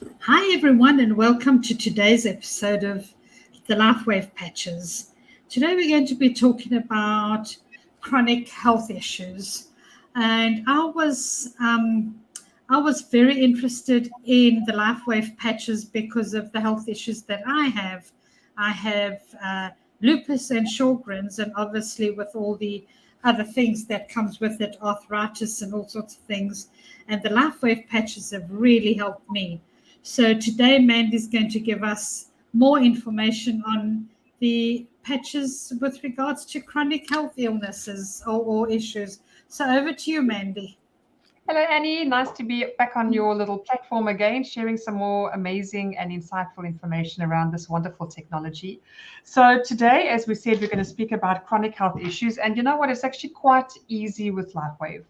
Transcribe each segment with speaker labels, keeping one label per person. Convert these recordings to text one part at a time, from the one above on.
Speaker 1: Hi, everyone, and welcome to today's episode of the Lifewave Patches. Today, we're going to be talking about chronic health issues, and I was very interested in the Lifewave Patches because of the health issues that I have. I have lupus and Sjogren's, and obviously with all the other things that comes with it, arthritis and all sorts of things. And the Lifewave Patches have really helped me. So today, Mandy's going to give us more information on the patches with regards to chronic health illnesses or issues. So over to you, Mandy.
Speaker 2: Hello, Annie. Nice to be back on your little platform again, sharing some more amazing and insightful information around this wonderful technology. So, today, as we said, we're going to speak about chronic health issues. And you know what? It's actually quite easy with LifeWave.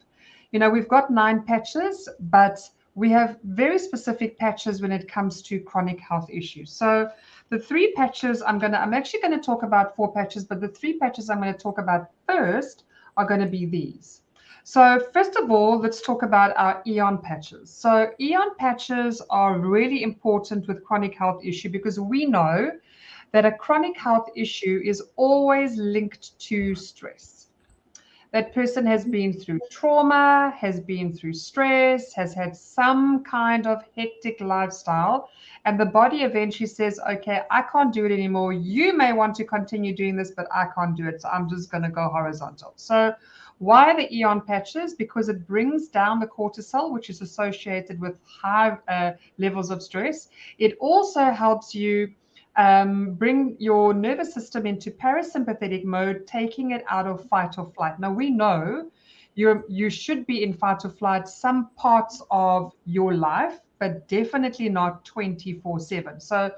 Speaker 2: We've got 9 patches, but we have very specific patches when it comes to chronic health issues. So, the 3 patches I'm actually going to talk about 4 patches, but the 3 patches I'm going to talk about first are going to be these. So first of all, let's talk about our EON patches. So EON patches are really important with chronic health issue because we know that a chronic health issue is always linked to stress. That person has been through trauma, has been through stress, has had some kind of hectic lifestyle, and the body eventually says, okay, I can't do it anymore. You may want to continue doing this, but I can't do it. So I'm just going to go horizontal. So why the EON patches? Because it brings down the cortisol, which is associated with high levels of stress. It also helps you bring your nervous system into parasympathetic mode, taking it out of fight or flight. Now, we know you should be in fight or flight some parts of your life, but definitely not 24/7. So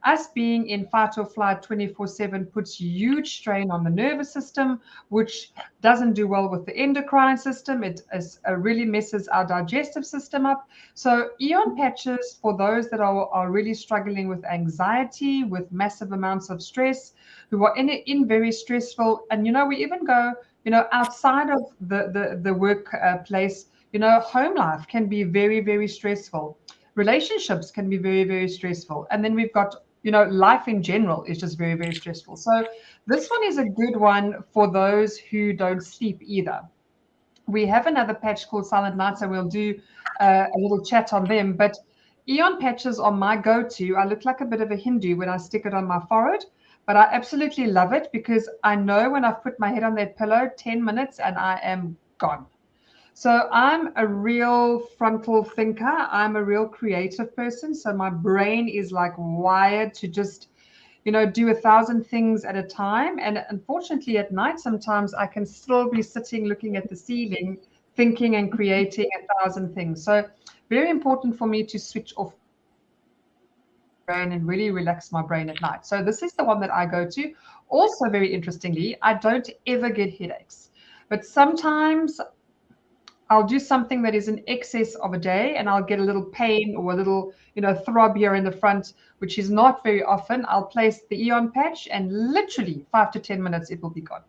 Speaker 2: us being in fight or flight 24/7 puts huge strain on the nervous system, which doesn't do well with the endocrine system. It really messes our digestive system up. So EON patches, for those that are really struggling with anxiety, with massive amounts of stress, who are in very stressful, and we even go outside of the workplace. Home life can be very, very stressful. Relationships can be very, very stressful. And then we've got life in general is just very, very stressful. So this one is a good one for those who don't sleep either. We have another patch called Silent Nights, and we'll do a little chat on them. But EON patches are my go-to. I look like a bit of a Hindu when I stick it on my forehead, but I absolutely love it because I know when I've put my head on that pillow, 10 minutes and I am gone. So I'm a real frontal thinker. I'm a real creative person. So my brain is like wired to just, do 1,000 things at a time. And unfortunately, at night, sometimes I can still be sitting looking at the ceiling, thinking and creating 1,000 things. So very important for me to switch off brain and really relax my brain at night. So this is the one that I go to. Also, very interestingly, I don't ever get headaches, but sometimes I'll do something that is in excess of a day and I'll get a little pain or a little, throb here in the front, which is not very often. I'll place the EON patch and literally 5 to 10 minutes, it will be gone.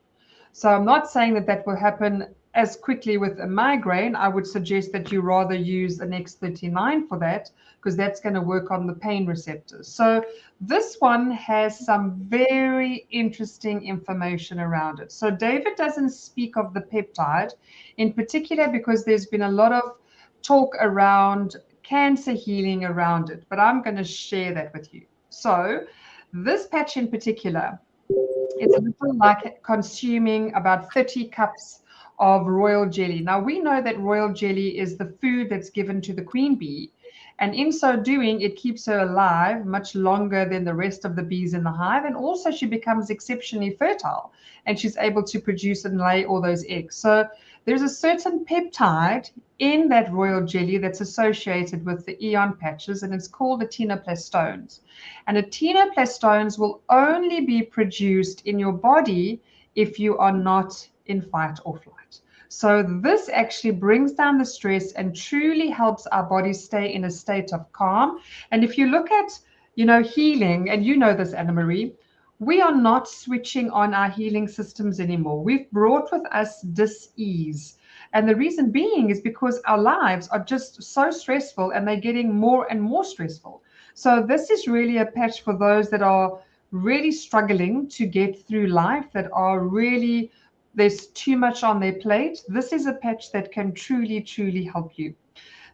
Speaker 2: So I'm not saying that that will happen as quickly with a migraine. I would suggest that you rather use an X39 for that because that's going to work on the pain receptors. So this one has some very interesting information around it. So David doesn't speak of the peptide in particular because there's been a lot of talk around cancer healing around it, but I'm going to share that with you. So this patch in particular, it's a little like consuming about 30 cups of royal jelly. Now, we know that royal jelly is the food that's given to the queen bee. And in so doing, it keeps her alive much longer than the rest of the bees in the hive. And also, she becomes exceptionally fertile and she's able to produce and lay all those eggs. So there's a certain peptide in that royal jelly that's associated with the EON patches, and it's called the tenoplastones. And the tenoplastones will only be produced in your body if you are not in fight or flight. So this actually brings down the stress and truly helps our body stay in a state of calm. And if you look at, healing, and you know this, Anna Marie, we are not switching on our healing systems anymore. We've brought with us dis-ease. And the reason being is because our lives are just so stressful and they're getting more and more stressful. So this is really a patch for those that are really struggling to get through life, that are really, there's too much on their plate. This is a patch that can truly, truly help you.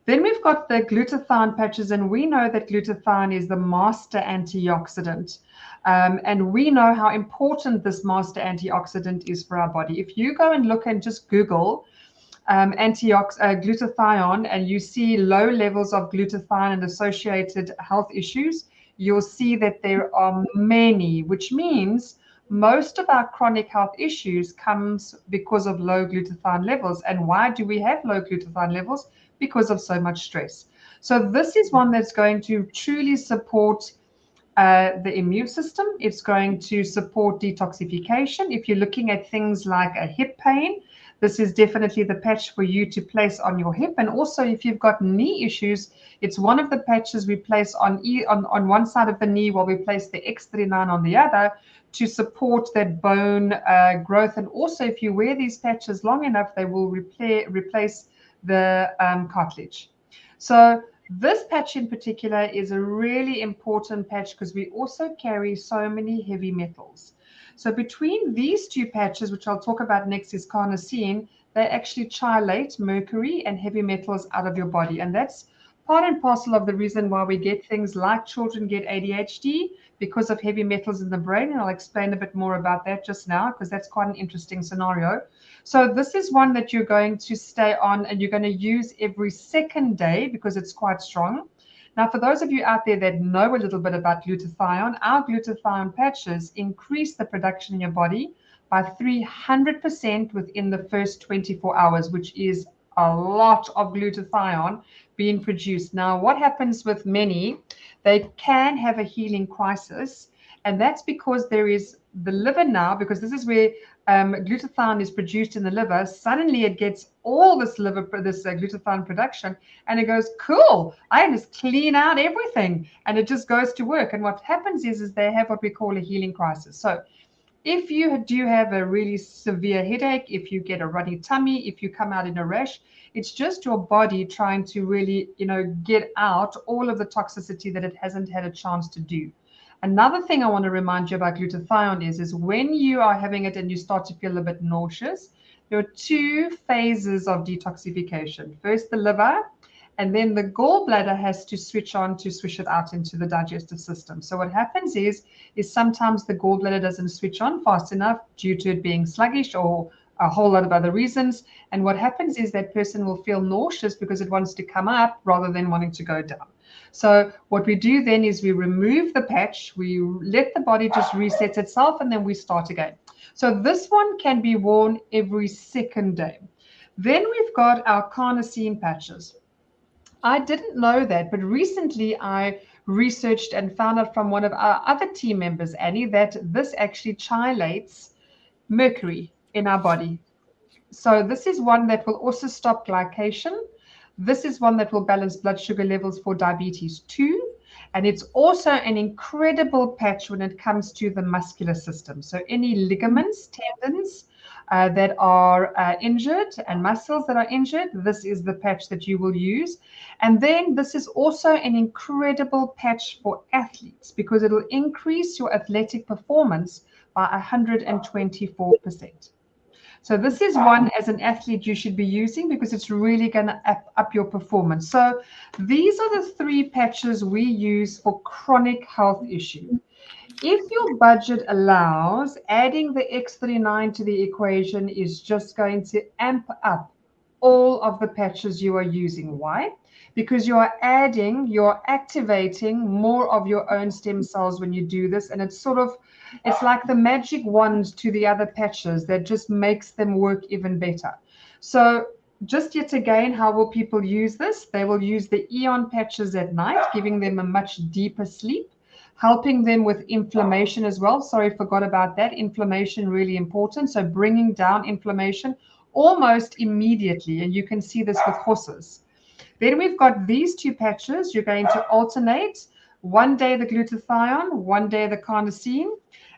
Speaker 2: Then we've got the glutathione patches, and we know that glutathione is the master antioxidant. And we know how important this master antioxidant is for our body. If you go and look and just Google glutathione and you see low levels of glutathione and associated health issues, you'll see that there are many, which means most of our chronic health issues comes because of low glutathione levels. And why do we have low glutathione levels? Because of so much stress. So this is one that's going to truly support the immune system. It's going to support detoxification. If you're looking at things like a hip pain, this is definitely the patch for you to place on your hip. And also, if you've got knee issues, it's one of the patches we place on one side of the knee while we place the X39 on the other to support that bone growth. And also, if you wear these patches long enough, they will replace the cartilage. So this patch in particular is a really important patch because we also carry so many heavy metals. So between these two patches, which I'll talk about next, is carnosine, they actually chelate mercury and heavy metals out of your body. And that's part and parcel of the reason why we get things like children get ADHD, because of heavy metals in the brain. And I'll explain a bit more about that just now, because that's quite an interesting scenario. So this is one that you're going to stay on and you're going to use every second day because it's quite strong. Now, for those of you out there that know a little bit about glutathione, our glutathione patches increase the production in your body by 300% within the first 24 hours, which is a lot of glutathione being produced. Now, what happens with many, they can have a healing crisis, and that's because there is the liver now, because this is where glutathione is produced in the liver. Suddenly it gets all this glutathione production, and it goes, cool, I just clean out everything, and it just goes to work. And what happens is they have what we call a healing crisis. So if you do have a really severe headache, if you get a runny tummy, if you come out in a rash, it's just your body trying to really, get out all of the toxicity that it hasn't had a chance to do. Another thing I want to remind you about glutathione is when you are having it and you start to feel a bit nauseous, there are two phases of detoxification. First, the liver, and then the gallbladder has to switch on to swish it out into the digestive system. So what happens is sometimes the gallbladder doesn't switch on fast enough due to it being sluggish or a whole lot of other reasons. And what happens is that person will feel nauseous because it wants to come up rather than wanting to go down. So what we do then is we remove the patch, we let the body just reset itself, and then we start again. So this one can be worn every second day. Then we've got our carnosine patches. I didn't know that, but recently I researched and found out from one of our other team members, Annie, that this actually chelates mercury in our body. So this is one that will also stop glycation. This is one that will balance blood sugar levels for diabetes too. And it's also an incredible patch when it comes to the muscular system. So any ligaments, tendons that are injured and muscles that are injured, this is the patch that you will use. And then this is also an incredible patch for athletes because it'll increase your athletic performance by 124%. So this is one as an athlete you should be using because it's really going to up your performance. So these are the three patches we use for chronic health issue. If your budget allows, adding the X39 to the equation is just going to amp up all of the patches you are using. Why? Because you're activating more of your own stem cells when you do this. And it's like the magic wand to the other patches that just makes them work even better. So just yet again, how will people use this? They will use the Eon patches at night, giving them a much deeper sleep, helping them with inflammation as well. Sorry, forgot about that. Inflammation, really important. So bringing down inflammation almost immediately. And you can see this with horses. Then we've got these two patches. You're going to alternate. One day the glutathione, one day the carnosine.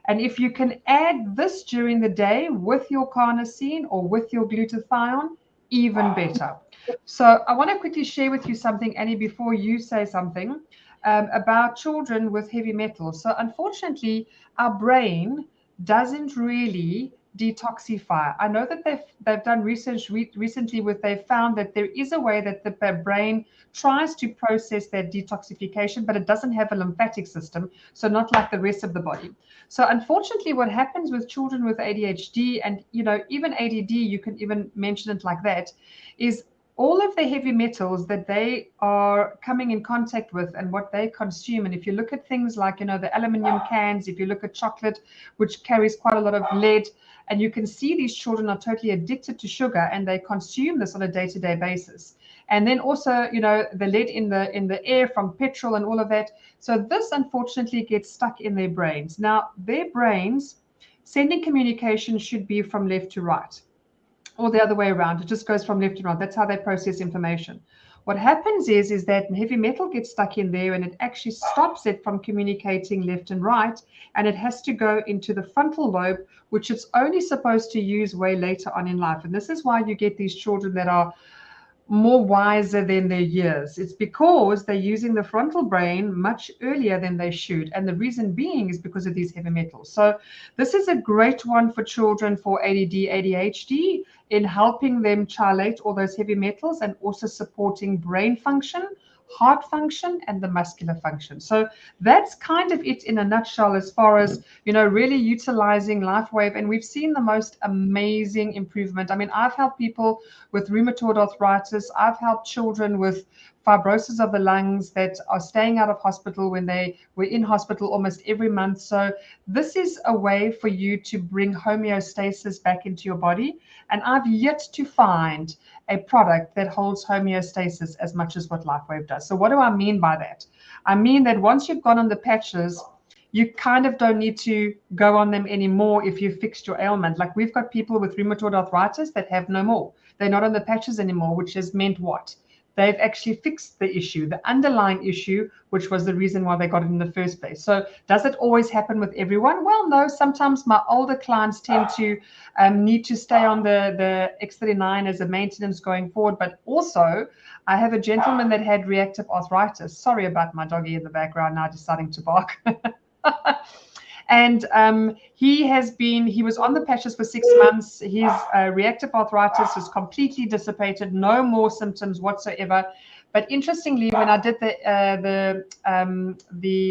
Speaker 2: And if you can add this during the day with your carnosine or with your glutathione, even better. So I want to quickly share with you something, Annie, before you say something about children with heavy metals. So unfortunately, our brain doesn't really detoxify. I know that they've done research recently where they found that there is a way that the brain tries to process that detoxification, but it doesn't have a lymphatic system, so not like the rest of the body. So unfortunately, what happens with children with ADHD and even ADD, you can even mention it like that, is all of the heavy metals that they are coming in contact with and what they consume. And if you look at things like, the aluminium cans, if you look at chocolate, which carries quite a lot of lead, and you can see these children are totally addicted to sugar and they consume this on a day-to-day basis. And then also, the lead in the air from petrol and all of that. So this unfortunately gets stuck in their brains. Now, their brains sending communication should be from left to right, or the other way around. It just goes from left to right. That's how they process information. What happens is that heavy metal gets stuck in there and it actually stops it from communicating left and right, and it has to go into the frontal lobe, which it's only supposed to use way later on in life. And this is why you get these children that are more wiser than their years. It's because they're using the frontal brain much earlier than they should. And the reason being is because of these heavy metals. So this is a great one for children for ADD, ADHD, in helping them chelate all those heavy metals and also supporting brain function, heart function, and the muscular function. So that's kind of it in a nutshell as far as, really utilizing LifeWave. And we've seen the most amazing improvement. I mean, I've helped people with rheumatoid arthritis. I've helped children with fibrosis of the lungs that are staying out of hospital when they were in hospital almost every month. So this is a way for you to bring homeostasis back into your body. And I've yet to find a product that holds homeostasis as much as what LifeWave does. So what do I mean by that? I mean that once you've gone on the patches, you kind of don't need to go on them anymore if you've fixed your ailment. Like we've got people with rheumatoid arthritis that have no more. They're not on the patches anymore, which has meant what? They've actually fixed the issue, the underlying issue, which was the reason why they got it in the first place. So does it always happen with everyone? Well, no. Sometimes my older clients tend to need to stay on the X39 as a maintenance going forward. But also, I have a gentleman that had reactive arthritis. Sorry about my doggy in the background now deciding to bark. And he was on the patches for 6 months. His reactive arthritis is completely dissipated, no more symptoms whatsoever. But interestingly, when I did the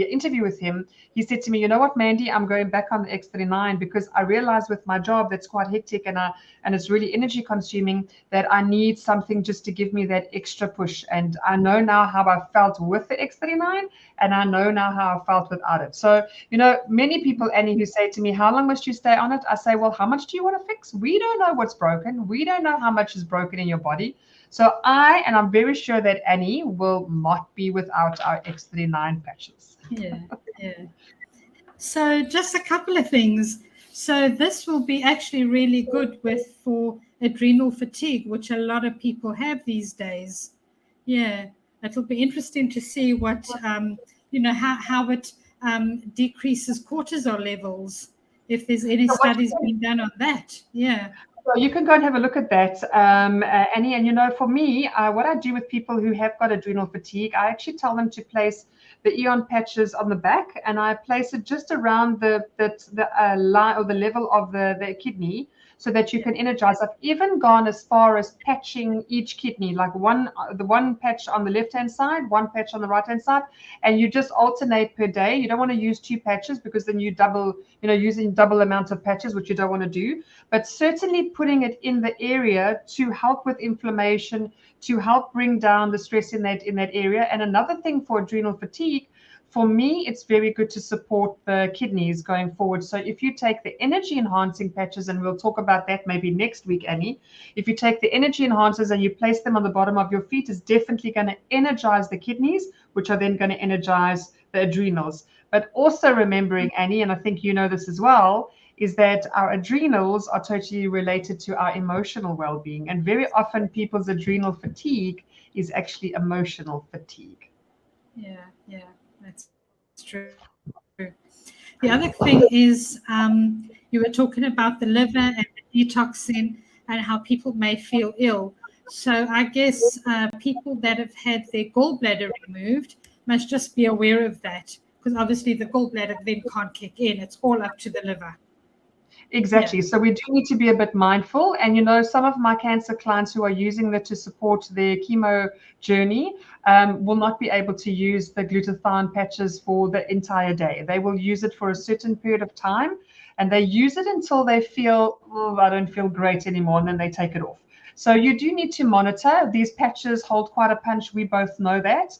Speaker 2: interview with him, he said to me, "You know what, Mandy, I'm going back on the X39 because I realized with my job that's quite hectic and it's really energy consuming that I need something just to give me that extra push. And I know now how I felt with the X39, and I know now how I felt without it." So, many people, Annie, who say to me, "How long must you stay on it?" I say, "Well, how much do you want to fix? We don't know what's broken. We don't know how much is broken in your body." So I'm very sure that Annie will not be without our X39 patches.
Speaker 1: Yeah. So just a couple of things. So this will be actually really good for adrenal fatigue, which a lot of people have these days. Yeah, it'll be interesting to see what, how it decreases cortisol levels, if there's any studies being done on that. Yeah.
Speaker 2: So you can go and have a look at that, Annie. And, for me, what I do with people who have got adrenal fatigue, I actually tell them to place the Eon patches on the back, and I place it just around the line or the level of the kidney, so that you can energize. I've even gone as far as patching each kidney, like the one patch on the left-hand side, one patch on the right-hand side, and you just alternate per day. You don't want to use 2 patches because then you using double amounts of patches, which you don't want to do. But certainly putting it in the area to help with inflammation, to help bring down the stress in that area. And another thing for adrenal fatigue, for me, it's very good to support the kidneys going forward. So if you take the energy enhancing patches, and we'll talk about that maybe next week, Annie, if you take the energy enhancers and you place them on the bottom of your feet, it's definitely going to energize the kidneys, which are then going to energize the adrenals. But also remembering, Annie, and I think you know this as well, is that our adrenals are totally related to our emotional well-being. And very often people's adrenal fatigue is actually emotional fatigue.
Speaker 1: Yeah, that's true. The other thing is you were talking about the liver and the detoxing and how people may feel ill. So I guess people that have had their gallbladder removed must just be aware of that, because obviously the gallbladder then can't kick in. It's all up to the liver.
Speaker 2: Exactly.
Speaker 1: Yeah.
Speaker 2: So we do need to be a bit mindful. And, some of my cancer clients who are using that to support their chemo journey will not be able to use the glutathione patches for the entire day. They will use it for a certain period of time, and they use it until they feel, oh, I don't feel great anymore, and then they take it off. So you do need to monitor. These patches hold quite a punch. We both know that.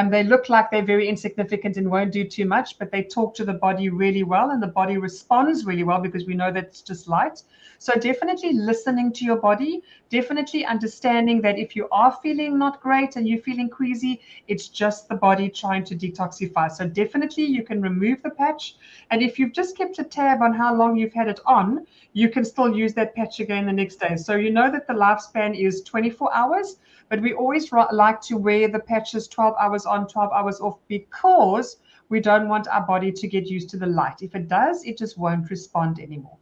Speaker 2: They look like they're very insignificant and won't do too much, but they talk to the body really well, and the body responds really well because we know that it's just light. So definitely listening to your body, definitely understanding that if you are feeling not great and you're feeling queasy, it's just the body trying to detoxify. So definitely you can remove the patch. And if you've just kept a tab on how long you've had it on, you can still use that patch again the next day. So you know that the lifespan is 24 hours, but we always like to wear the patches 12 hours on, 12 hours off, because we don't want our body to get used to the light. If it does, it just won't respond anymore.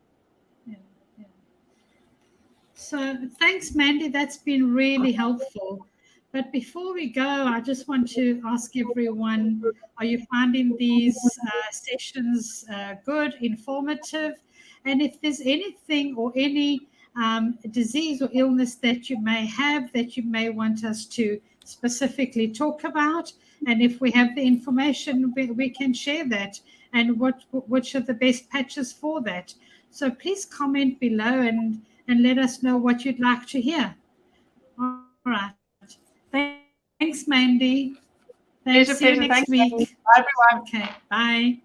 Speaker 1: Yeah. So thanks, Mandy. That's been really helpful. But before we go, I just want to ask everyone, are you finding these sessions good, informative? And if there's anything or any disease or illness that you may have that you may want us to specifically talk about, and if we have the information, we can share that, and which are the best patches for that. So please comment below and let us know what you'd like to hear. All right. Thanks, Mandy. Thanks. See you
Speaker 2: Pleasure.
Speaker 1: next
Speaker 2: Thanks,
Speaker 1: week.
Speaker 2: Bye, everyone.
Speaker 1: Okay. Bye.